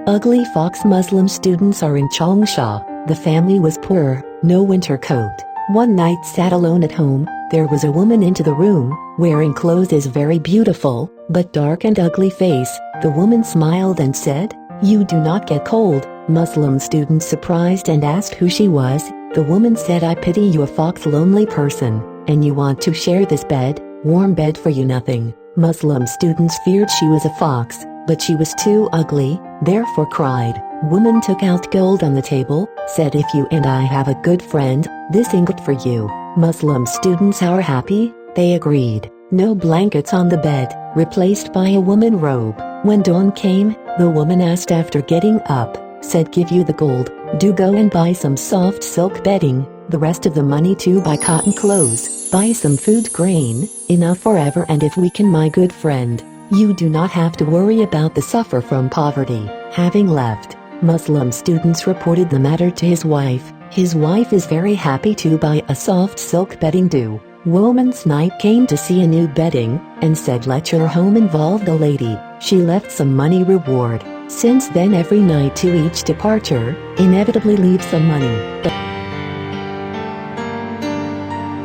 Ugly fox. Muslim students are in Changsha. The family was poor, no winter coat. One night sat alone at home. There was a woman into the room, wearing clothes is very beautiful, but dark and ugly face. The woman smiled and said, "You do not get cold." Muslim students surprised and asked who she was. The woman said, "I pity you, a fox, lonely person, and you want to share this bed, warm bed for you, nothing." Muslim students feared she was a fox, but she was too ugly, therefore cried. Woman took out gold on the table, said, "If you and I have a good friend, this ingot for you." Muslim students are happy, they agreed. No blankets on the bed, replaced by a woman robe. When dawn came, the woman asked after getting up, said, "Give you the gold, do go and buy some soft silk bedding, the rest of the money to buy cotton clothes, buy some food, grain, enough forever, and if we can, my good friend, you do not have to worry about the suffer from poverty." Having left, Muslim students reported the matter to his wife. His wife is very happy to buy a soft silk bedding do. Woman's night came to see a new bedding, and said, "Let your home involve the lady." She left some money reward. Since then every night to each departure, inevitably leave some money.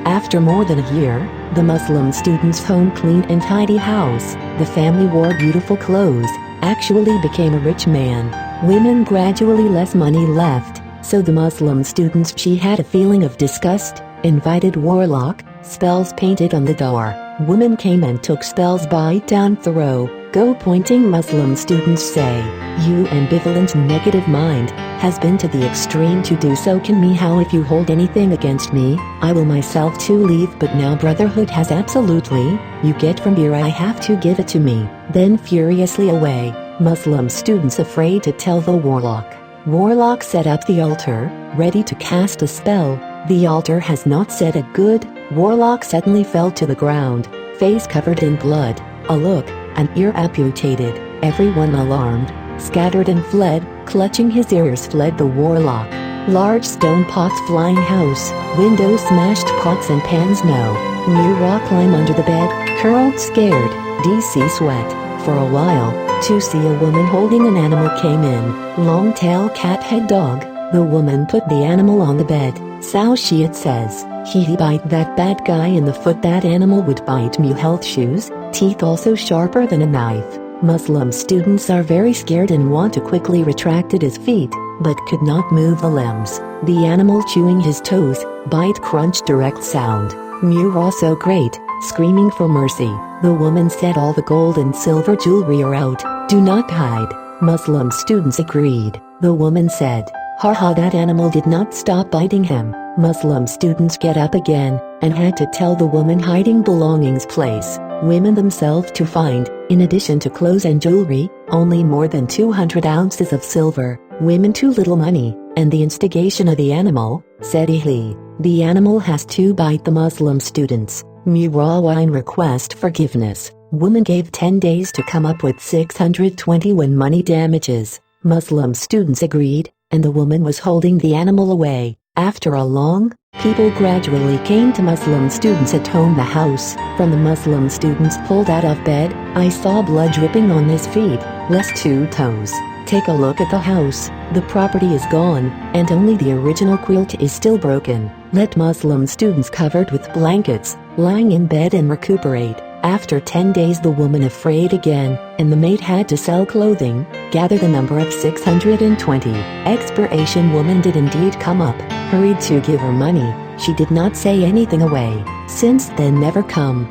After more than a year, the Muslim student's home clean and tidy house. The family wore beautiful clothes, actually became a rich man. Women gradually less money left, so the Muslim students, she had a feeling of disgust, invited warlock, spells painted on the door. Women came and took spells, bite down, throw, go, pointing. Muslim students say, "You ambivalent negative mind, has been to the extreme to do so can me. How if you hold anything against me, I will myself to leave, but now brotherhood has absolutely, you get from here, I have to give it to me." Then furiously away. Muslim students afraid to tell the warlock. Warlock set up the altar, ready to cast a spell. The altar has not said a good. Warlock suddenly fell to the ground, face covered in blood, a look, an ear amputated. Everyone alarmed, scattered and fled. Clutching his ears fled the warlock. Large stone pots flying, house, windows smashed, pots and pans no. New rock climb under the bed, curled scared, DC sweat. For a while, to see a woman holding an animal came in. Long tail cat head dog. The woman put the animal on the bed. Sao she, it says, he bite that bad guy in the foot, that animal would bite me. Health shoes, teeth also sharper than a knife. Muslim students are very scared and want to quickly retracted his feet, but could not move the limbs. The animal chewing his toes, bite, crunch, direct sound. Mew also great, screaming for mercy. The woman said, "All the gold and silver jewelry are out, do not hide." Muslim students agreed. The woman said, "Ha ha, that animal did not stop biting him." Muslim students get up again, and had to tell the woman hiding belongings place. Women themselves to find, in addition to clothes and jewelry, only more than 200 ounces of silver. Women too little money, and the instigation of the animal, said he. The animal has to bite the Muslim students. Murawine request forgiveness. Woman gave 10 days to come up with 621 money damages. Muslim students agreed, and the woman was holding the animal away. After a long, people gradually came to Muslim students at home. The house, from the Muslim students pulled out of bed, I saw blood dripping on his feet, less 2 toes. Take a look at the house, the property is gone, and only the original quilt is still broken. Let Muslim students covered with blankets, lying in bed and recuperate. After 10 days the woman afraid again, and the maid had to sell clothing, gather the number of 620. Expiration woman did indeed come up, hurried to give her money, she did not say anything away, since then never come.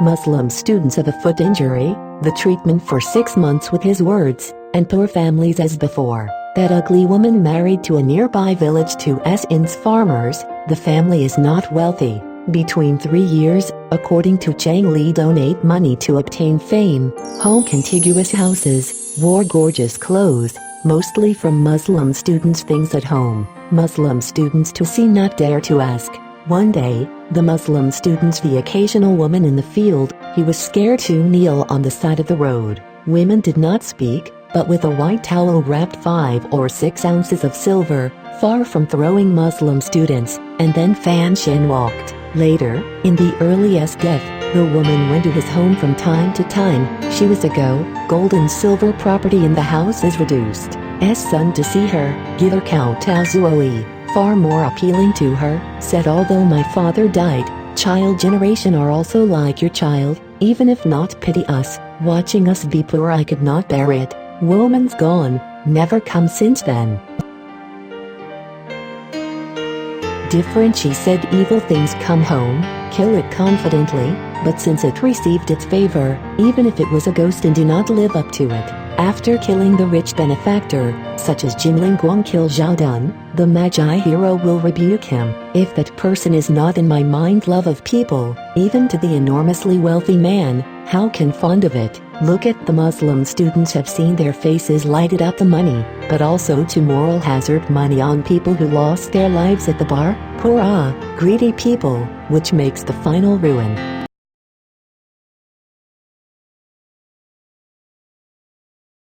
Muslim students have a foot injury, the treatment for 6 months with his words, and poor families as before. That ugly woman married to a nearby village to Ins farmers, the family is not wealthy. Between 3 years, according to Chang Li, donate money to obtain fame, home contiguous houses, wore gorgeous clothes, mostly from Muslim students, things at home. Muslim students to see, not dare to ask. One day, the Muslim students, the occasional woman in the field, he was scared to kneel on the side of the road. Women did not speak, but with a white towel wrapped 5 or 6 ounces of silver, far from throwing Muslim students, and then Fan Shin walked. Later, in the earliest death, the woman went to his home from time to time. She was a gold and silver property in the house is reduced. Son to see her, give her Count Azuoi, far more appealing to her, said although my father died, child generation are also like your child, even if not pity us, watching us be poor I could not bear it. Woman's gone, never come since then. Different she said evil things come home, kill it confidently, but since it received its favor, even if it was a ghost and do not live up to it. After killing the rich benefactor, such as Jinling Guang killed Zhao Dun, the Magi hero will rebuke him. If that person is not in my mind love of people, even to the enormously wealthy man, how can fond of it? Look at the Muslim students have seen their faces lighted up the money, but also to moral hazard money on people who lost their lives at the bar, poor greedy people, which makes the final ruin.